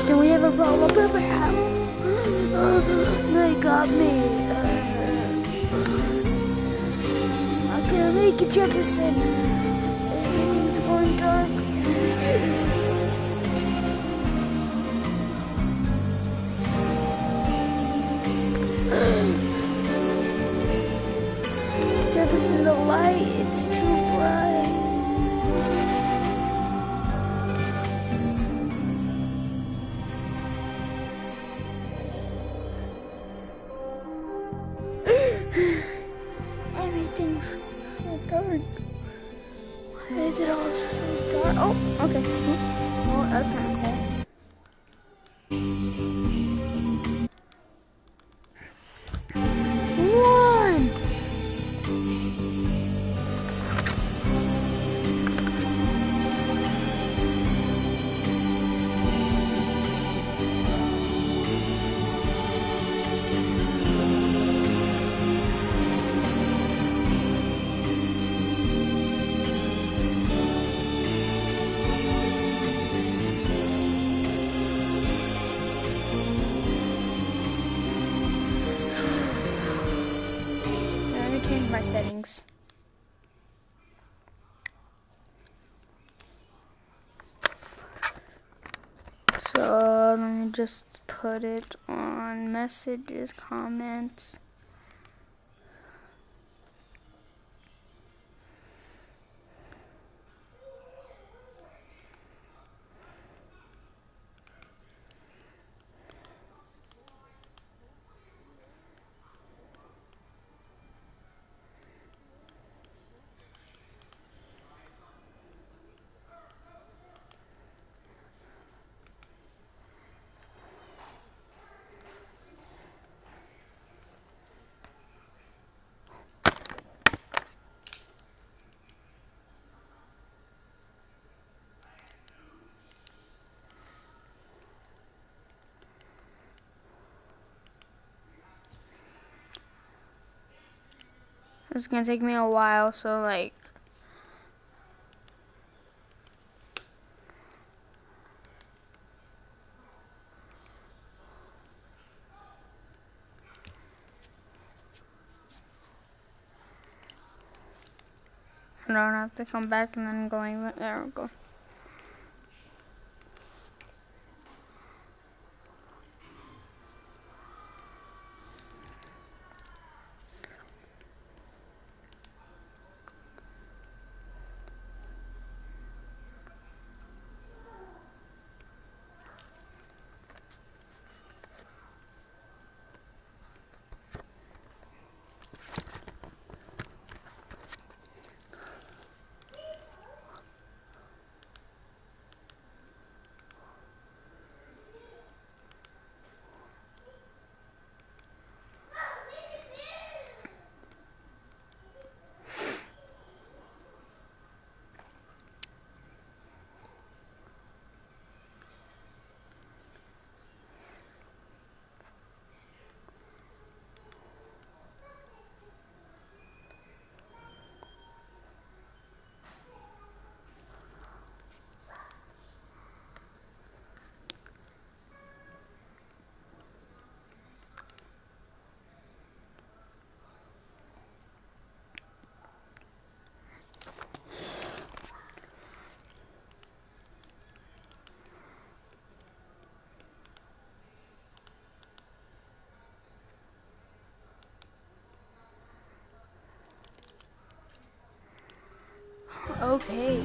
Houston, we have a problem at my house. They got me. I can't make it, Jefferson. Everything's going dark. Jefferson, the light, it's too bright. Everything's so dark. Why is it all so dark? Oh, okay. Oh, that's kind of cool. One. Change my settings. So let me just put it on messages, comments. It's gonna take me a while, so like I don't have to come back and then going there we go. Okay.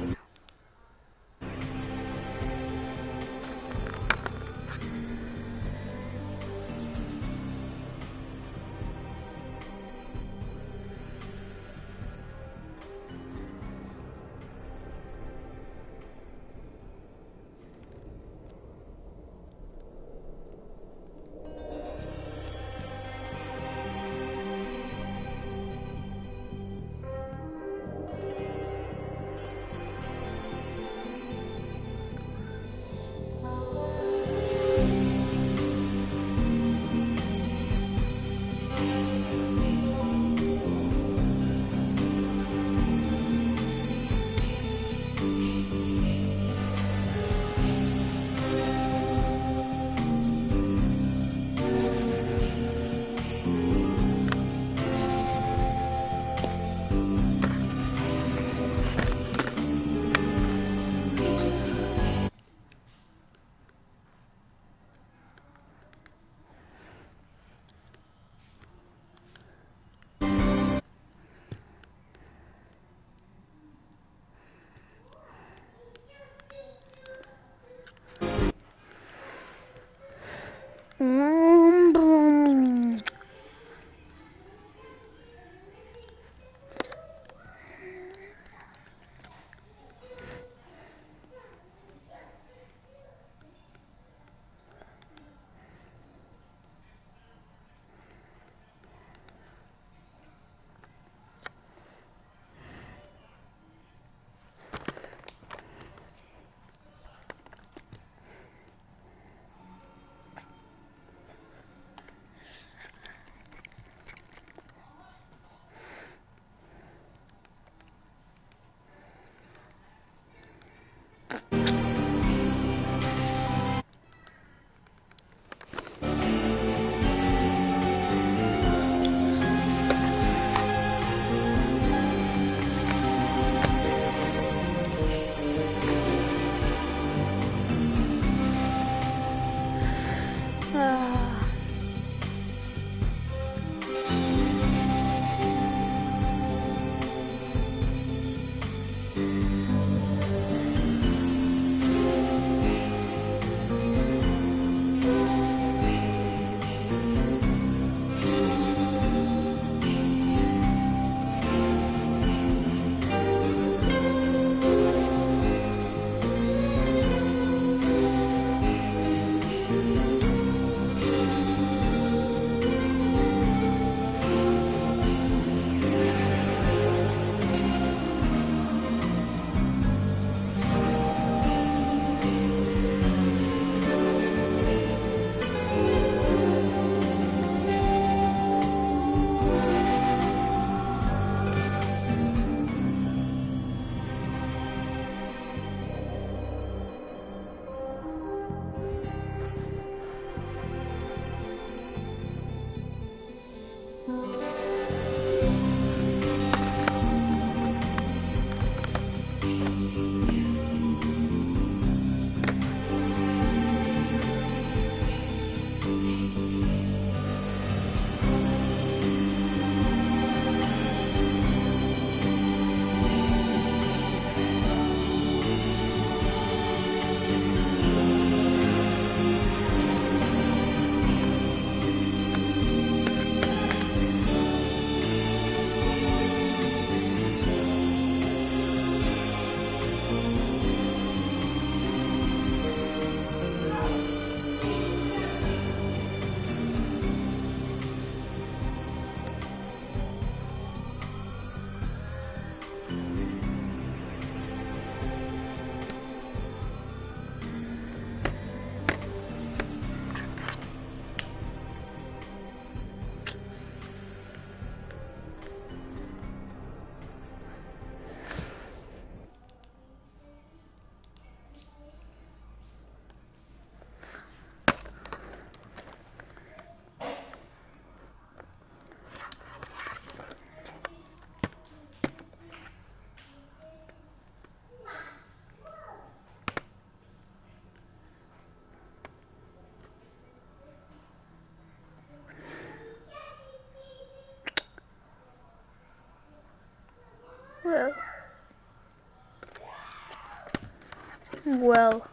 Well.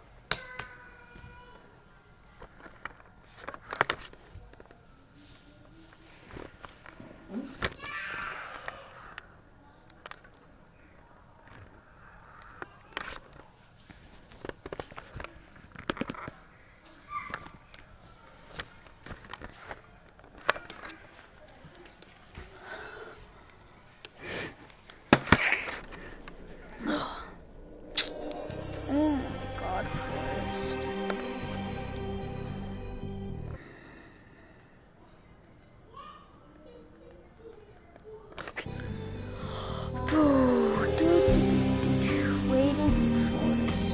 Oh my God, Forrest. Waiting for Forrest.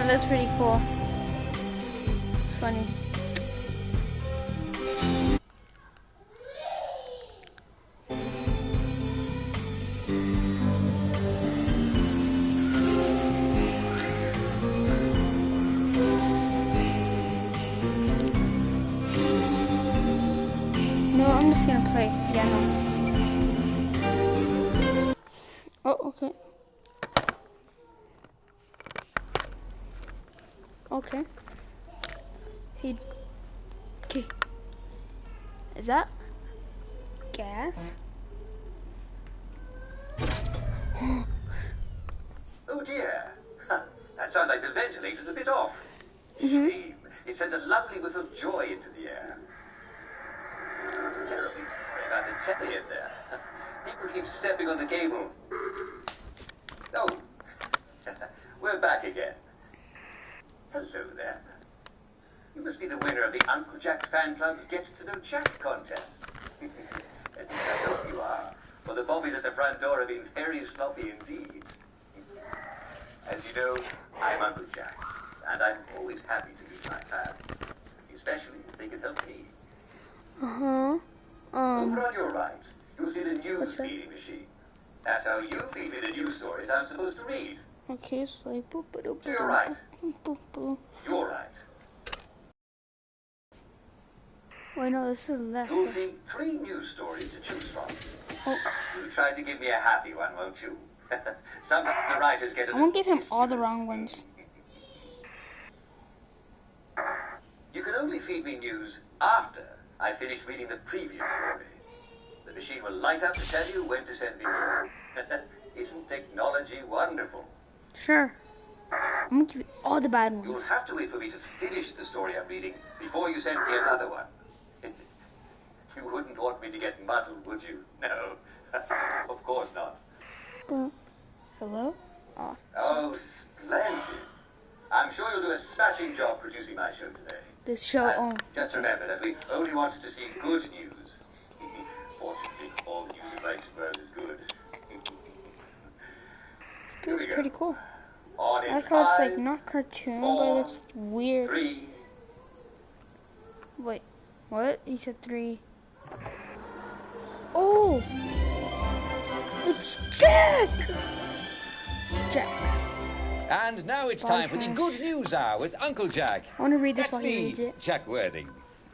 That's pretty cool. It's funny. No, I'm just gonna play piano. Oh, okay. Okay. Hey. Okay. Is that gas? Oh dear. That sounds like the ventilator's a bit off. Shame. It sends a lovely whiff of joy into the air. Terribly sorry about the telly in there. People keep stepping on the cable. Oh. We're back again. Hello there. You must be the winner of the Uncle Jack Fan Club's Get to Know Jack contest. I hope you are. For the bobbies at the front door have been very sloppy indeed. As you know, I'm Uncle Jack, and I'm always happy to meet my fans, especially if they can help me. Uh-huh. Over on your right, you'll see the news What's that? feeding machine. That's how you feed me the news stories I'm supposed to read. Okay, so like boop boop boop To your right. boop boop boop. Your right. Wait, no, this is left. You'll see 3 news stories to choose from. Oh, You'll try to give me a happy one, won't you? Some of the writers get a I won't give him little all the mischievous. wrong ones. You can only feed me news after I finish reading the previous story. The machine will light up to tell you when to send me more. Isn't technology wonderful? Sure. I'm gonna give you all the bad You'll ones. have to wait for me to finish the story I'm reading before you send me another one. You wouldn't want me to get muddled, would you? No. Of course not. Hello? Oh, Oh, splendid. I'm sure you'll do a smashing job producing my show today. this show. And Oh, just remember that we only wanted to see good news. Fortunately, all the news in life's world is good. Here we it's go. pretty cool. On I in like how it's like 5, not cartoon, but four, it looks weird. 3. Wait, what? He said 3. Oh! It's Jack! Jack. And now it's time for the Good News Hour with Uncle Jack. I want to read this That's while he me, reads it. Jack Worthing.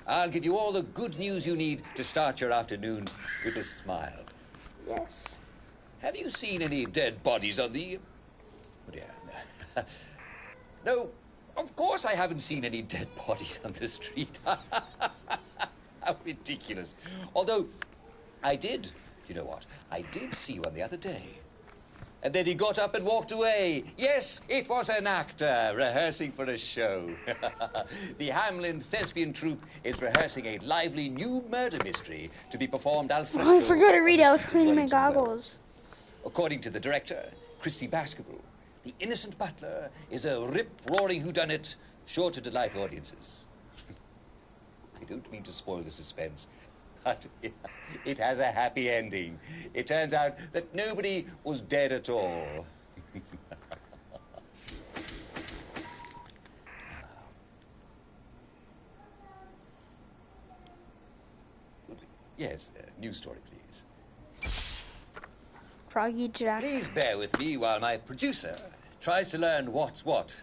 I'll give you all the good news you need to start your afternoon with a smile. Yes. Have you seen any dead bodies on the... Oh dear. No, of course I haven't seen any dead bodies on the street. How ridiculous. Although, I did, you know what, I did see one the other day. And then he got up and walked away. Yes, it was an actor rehearsing for a show. The Hamlin Thespian Troupe is rehearsing a lively new murder mystery to be performed al fresco. Oh, I forgot to read it. I was on the cleaning my Wellington Road. goggles. According to the director, Christy Baskerville, the innocent butler is a rip-roaring whodunit sure to delight audiences. I don't mean to spoil the suspense, but it has a happy ending. It turns out that nobody was dead at all. Yes, news story, please. Froggy Jack. Please bear with me while my producer tries to learn what's what.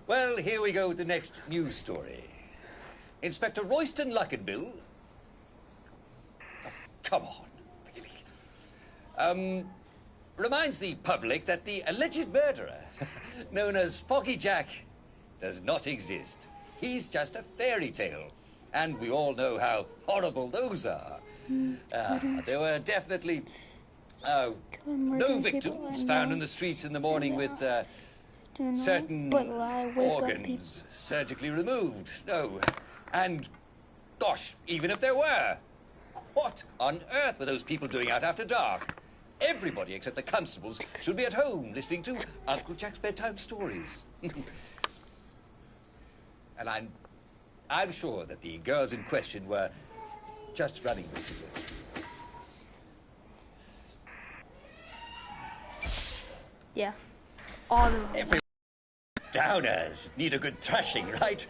Well, here we go with the next news story. Inspector Royston Luckenbill... Oh, come on, really? Reminds the public that the alleged murderer, known as Foggy Jack, does not exist. He's just a fairy tale. And we all know how horrible those are. There were definitely no victims found in the streets in the morning with certain organs surgically removed. No. And, gosh, even if there were, what on earth were those people doing out after dark? Everybody except the constables should be at home listening to Uncle Jack's bedtime stories. And I'm sure that the girls in question were just running the scissors. Yeah. All the Every downers need a good thrashing, right?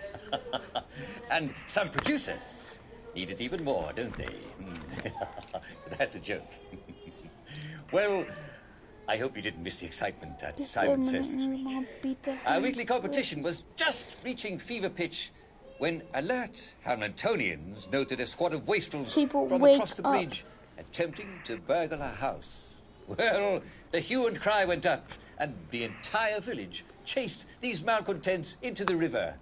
And some producers need it even more, don't they? That's a joke. Well, I hope you didn't miss the excitement at Simon Says Street. Our weekly competition was just reaching fever pitch when alert Hamiltonians noted a squad of wastrels People from wake across the up. bridge attempting to burgle a house. Well, the hue and cry went up, and the entire village chased these malcontents into the river.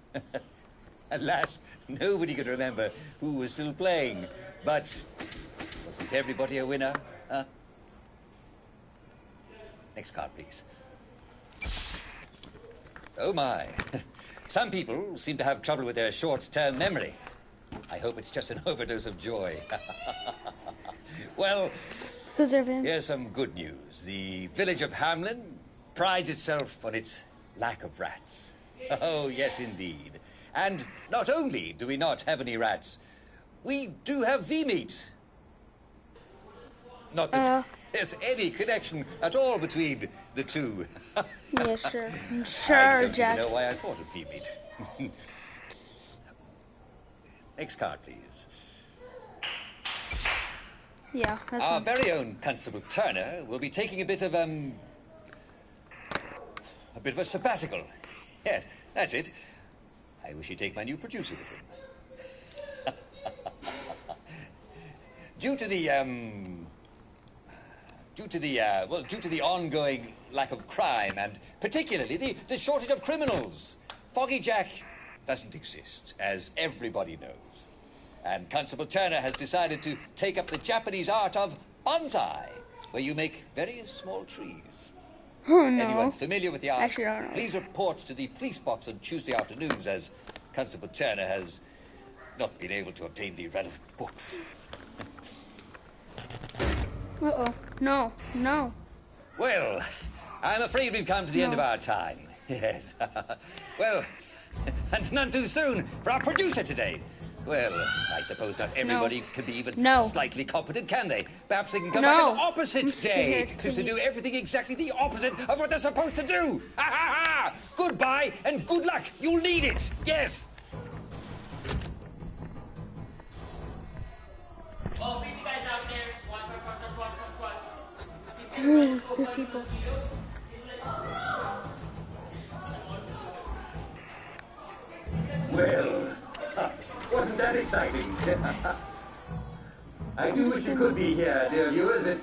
Alas, nobody could remember who was still playing, but wasn't everybody a winner? Huh? Next card, please. Oh, my. Some people seem to have trouble with their short-term memory. I hope it's just an overdose of joy. Well, Because of him. here's some good news. The village of Hamlin prides itself on its lack of rats. Oh, yes, indeed. And not only do we not have any rats, we do have V-meat. Not that there's any connection at all between the two. Yeah, sure. I Sure, don't Jack. even know why I thought of V-meat. Next card, please. Yeah, that's Our fine. very own Constable Turner will be taking a bit of a sabbatical. Yes, that's it. I wish he'd take my new producer with him. Due to the ongoing lack of crime and particularly the shortage of criminals, Foggy Jack doesn't exist, as everybody knows. And Constable Turner has decided to take up the Japanese art of bonsai, where you make very small trees. Oh, Anyone no. familiar with the art, Actually, I don't know. please report to the police box on Tuesday afternoons, as Constable Turner has not been able to obtain the relevant books. Uh-oh. No. No. Well, I'm afraid we've come to the end of our time. Yes. Well, and none too soon for our producer today. Well, I suppose not everybody can be even slightly competent, can they? Perhaps they can come back on the opposite day, since they do everything exactly the opposite of what they're supposed to do. Ha ha ha! Goodbye and good luck. You'll need it. Yes. Oh, pretty guys out there. Watch. Ooh, good people. Well, wasn't that exciting? I do wish you could be here, dear viewers.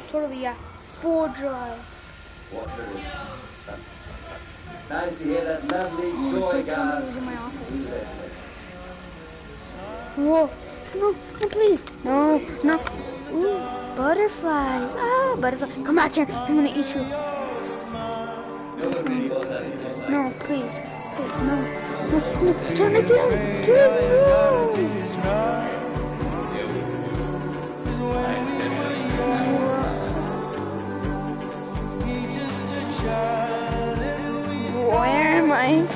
Totally, yeah. Full drive. Nice to hear that lovely Oh, I joy thought somebody gun. was in my office. Whoa. No, please. No. Ooh, butterflies. Ah, butterfly. Come back here. I'm gonna eat you. No, please. No. Turn it down. Please, Where am I?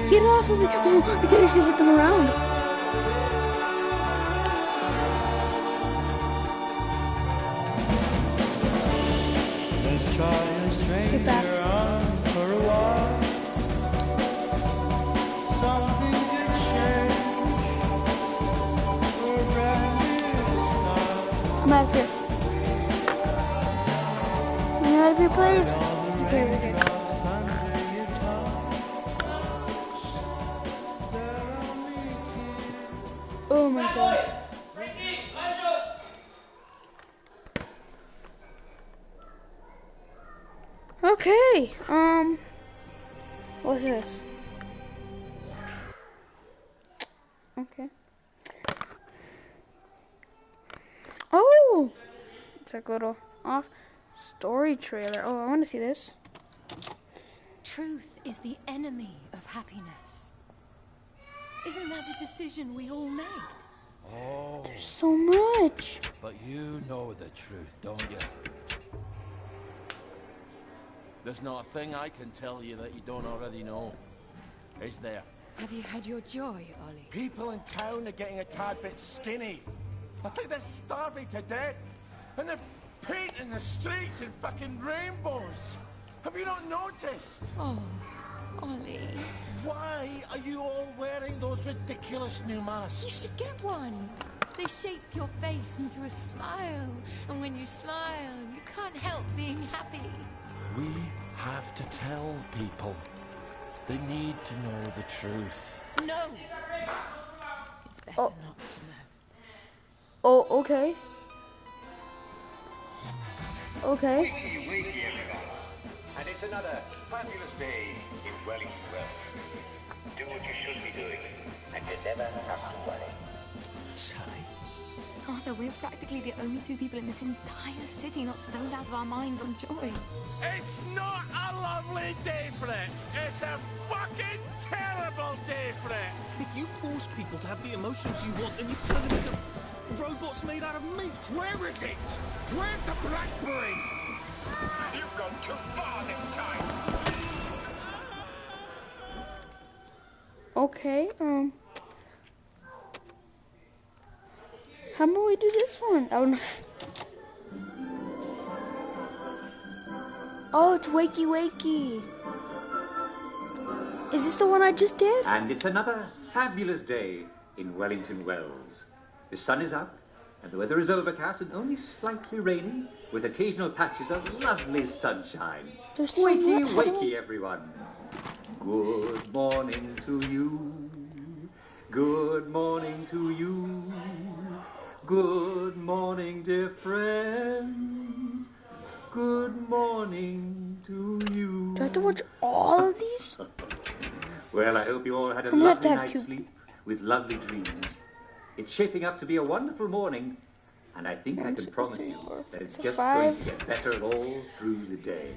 Get off of me. Oh, I could actually hit them around. Let's try a stranger on for a while. Something could change. Or a brand new start. I'm out of here. I'm out of here, please. Okay, we're good. Oh my god. Okay, what's this? Okay. Oh! It's like a little off story trailer. Oh, I want to see this. Truth is the enemy of happiness. Isn't that the decision we all made? Oh, There's so much. but you know the truth, don't you? There's not a thing I can tell you that you don't already know. Is there? Have you had your joy, Ollie? People in town are getting a tad bit skinny. I think they're starving to death. And they're painting the streets in fucking rainbows. Have you not noticed? Oh, Ollie. Why are you all wearing those ridiculous new You masks? should get one. They shape your face into a smile. And when you smile, you can't help being happy. We have to tell people. They need to know the truth. No! It's better Oh. not to know. Oh, okay. Okay. Wakey, wakey, everyone. And it's another fabulous day in Wellington. Do what you should be doing, and you never have to worry. Sally? Arthur, we're practically the only two people in this entire city not stoned out of our minds on joy. It's not a lovely day for it. It's a fucking terrible day for it. If you force people to have the emotions you want and you've turned them into robots made out of meat. Where is it? Where's the blackberry? You've gone too far this time. Okay, how about we do this one? Oh, no. Oh, it's Wakey Wakey. Is this the one I just did? And it's another fabulous day in Wellington Wells. The sun is up, and the weather is overcast and only slightly rainy, with occasional patches of lovely sunshine. There's so Wakey, much- wakey, everyone. Good morning to you. Good morning to you. Good morning, dear friends. Good morning to you. Do I have to watch all of these? Well, I hope you all had a I'm gonna have to lovely have night's two. sleep with lovely dreams. It's shaping up to be a wonderful morning, and I think I One, can two, promise three, you four, that it's five, just five. going to get better all through the day.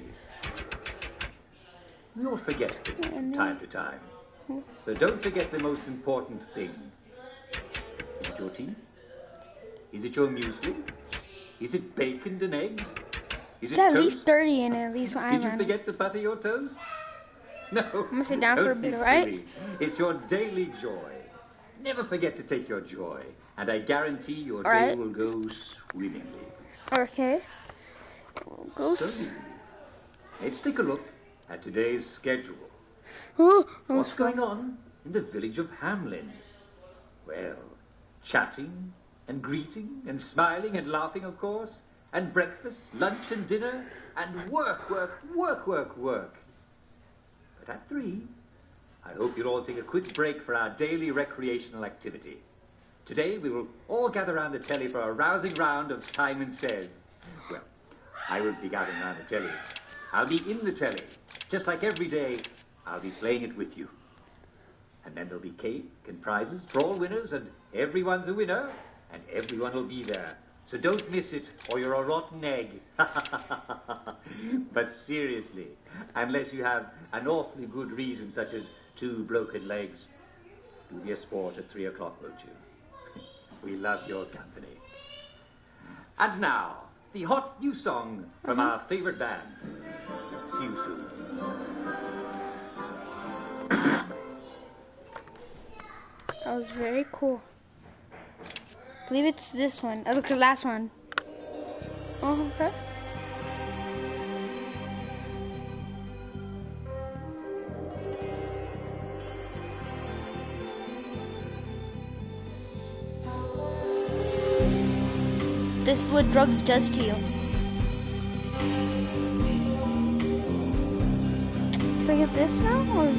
We all forget things from time to time, so don't forget the most important thing. Is it your tea? Is it your muesli? Is it bacon and eggs? Is it It's at toast? least 30 in it, at least when Did you I'm forget to butter your toast? No. I'm gonna sit down for a bit, all right? It's your daily joy. Never forget to take your joy, and I guarantee your All day right. will go swimmingly. Okay. Go. So, let's take a look at today's schedule. Oh, What's going on in the village of Hamlin? Well, chatting and greeting and smiling and laughing, of course, and breakfast, lunch and dinner, and work. But at 3, I hope you'll all take a quick break for our daily recreational activity. Today we will all gather round the telly for a rousing round of Simon Says. Well, I won't be gathering round the telly. I'll be in the telly. Just like every day, I'll be playing it with you. And then there'll be cake and prizes for all winners, and everyone's a winner, and everyone will be there. So don't miss it, or you're a rotten egg. But seriously, unless you have an awfully good reason, such as 2 broken legs, do be a sport at 3 o'clock, won't you? We love your company. And now, the hot new song from our favorite band. See you soon. That was very cool. I believe it's this one. Oh, look, the last one. Oh, okay. This is what drugs does to you. Can I get this now, or?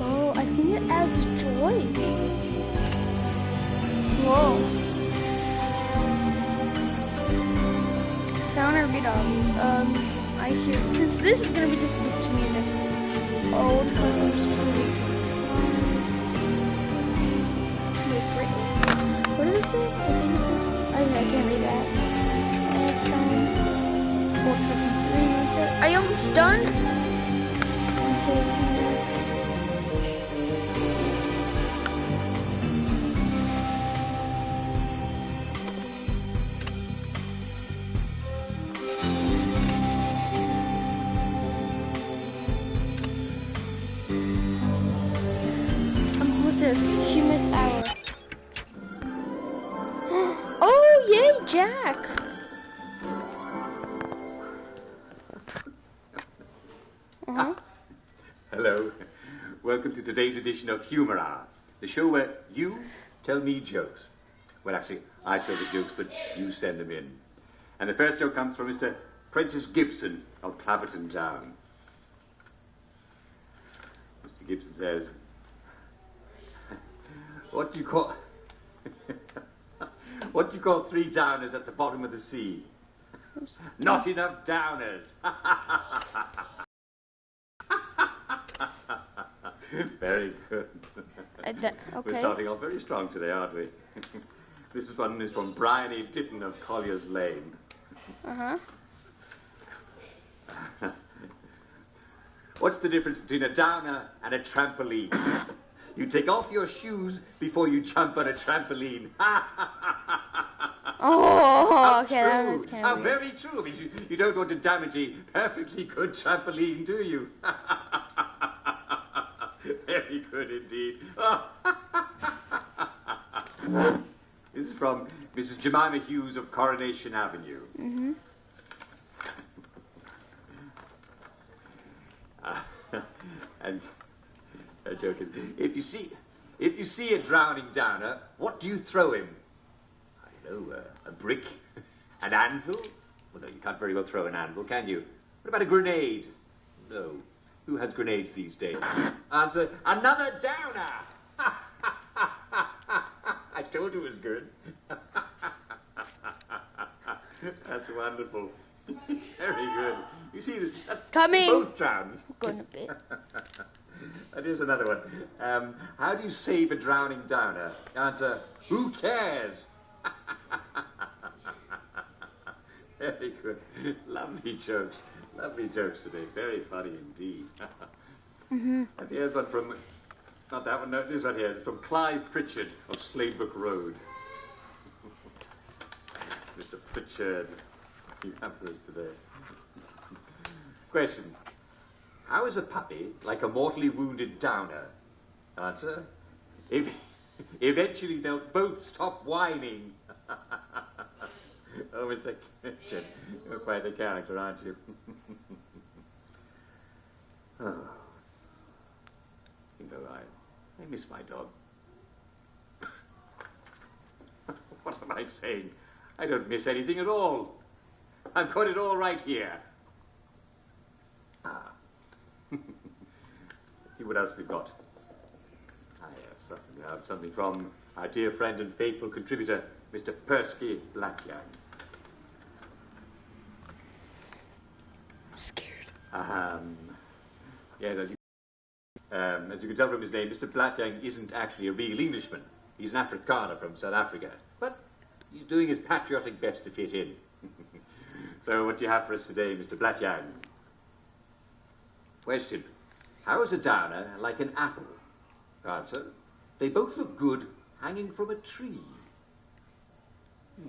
Oh, I think it adds joy. Whoa. I want to read all these. I hear, since this is going to be just with music. Old customs to read. What does it say? I think this is, I can't read that. Old custom 3. Are you almost done? Until what's this? Humus hour. Oh, yay, Jack! Hello. Welcome to today's edition of Humor Hour, the show where you tell me jokes. Well, actually, I tell the jokes, but you send them in. And the first joke comes from Mr. Prentice Gibson of Clapperton Town. Mr. Gibson says, what do you call... what do you call 3 downers at the bottom of the sea? Not enough downers. Very good. Okay. We're starting off very strong today, aren't we? This one is from Brian E. Ditton of Collier's Lane. What's the difference between a downer and a trampoline? You take off your shoes before you jump on a trampoline. Oh, okay, that True. was kind How of weird. very true. I mean, you don't want to damage a perfectly good trampoline, do you? Very good indeed. This is from Mrs. Jemima Hughes of Coronation Avenue. Mm-hmm. And a joke is, if you see a drowning downer, what do you throw him? I know, a brick, an anvil. Well, no, you can't very well throw an anvil, can you? What about a grenade? No. Who has grenades these days? Answer, another downer! I told you it was good. That's wonderful. Very good. You see, that's Coming. both drowned. Going a bit. That is another one. How do you save a drowning downer? Answer, who cares? Very good. Lovely jokes. Lovely jokes today. Very funny indeed. And here's one from, not that one, no, this one here. It's from Clive Pritchard of Sladebrook Road. Mr. Pritchard, you have for us today. Question. How is a puppy like a mortally wounded downer? Answer. Eventually they'll both stop whining. Oh, Mr. Pritchard, you're quite a character, aren't you? Oh. You know, I miss my dog. What am I saying? I don't miss anything at all. I've got it all right here. Let's see what else we've got. Yes, we have something from our dear friend and faithful contributor, Mr. Persky Blackyoung. I'm scared. Yes, as you can tell from his name, Mr. Blackyoung isn't actually a real Englishman. He's an Afrikaner from South Africa. But he's doing his patriotic best to fit in. So what do you have for us today, Mr. Blackyoung? Question. How is a downer like an apple? Answer. They both look good hanging from a tree. I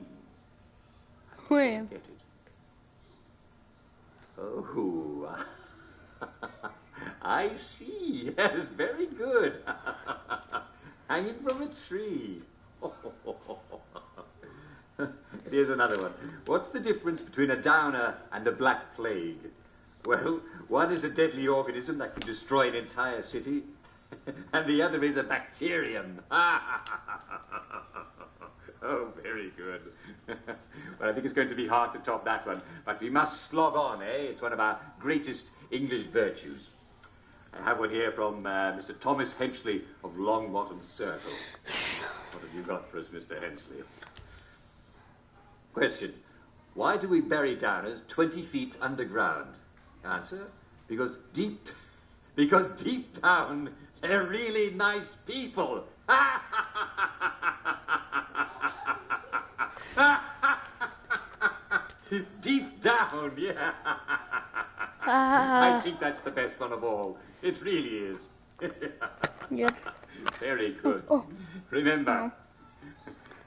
Wait. don't get it. Oh, I see. Yes, very good. Hanging from a tree. Here's another one. What's the difference between a downer and the Black Plague? Well, one is a deadly organism that can destroy an entire city, and the other is a bacterium. Oh, very good. Well, I think it's going to be hard to top that one, but we must slog on, eh? It's one of our greatest English virtues. I have one here from Mr. Thomas Henchley of Longbottom Circle. What have you got for us, Mr. Henchley? Question. Why do we bury downers 20 feet underground? Answer. Because deep down, they're really nice people. Deep down, yeah. I think that's the best one of all. It really is. Yep. Very good. Remember,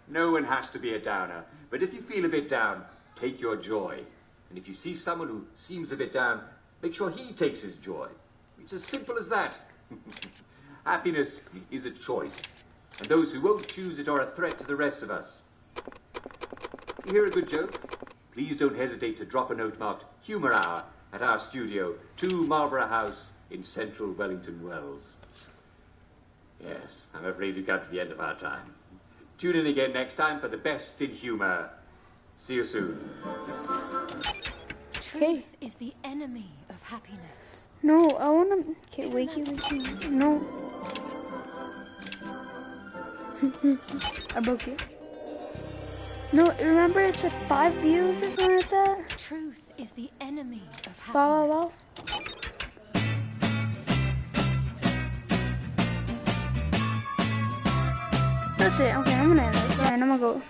no one has to be a downer. But if you feel a bit down, take your joy. And if you see someone who seems a bit down, make sure he takes his joy. It's as simple as that. Happiness is a choice. And those who won't choose it are a threat to the rest of us. You hear a good joke? Please don't hesitate to drop a note marked Humour Hour at our studio, 2 Marlborough House in central Wellington Wells. Yes, I'm afraid we've got to the end of our time. Tune in again next time for the best in humour. See you soon. Truth is the enemy of happiness. No, I wanna. Okay, Isn't wakey. No. I broke it. No, remember it's at 5 views or something like that? Truth is the enemy of happiness. Wow, wow, wow. That's it. Okay, I'm gonna end this. Alright, I'm gonna go.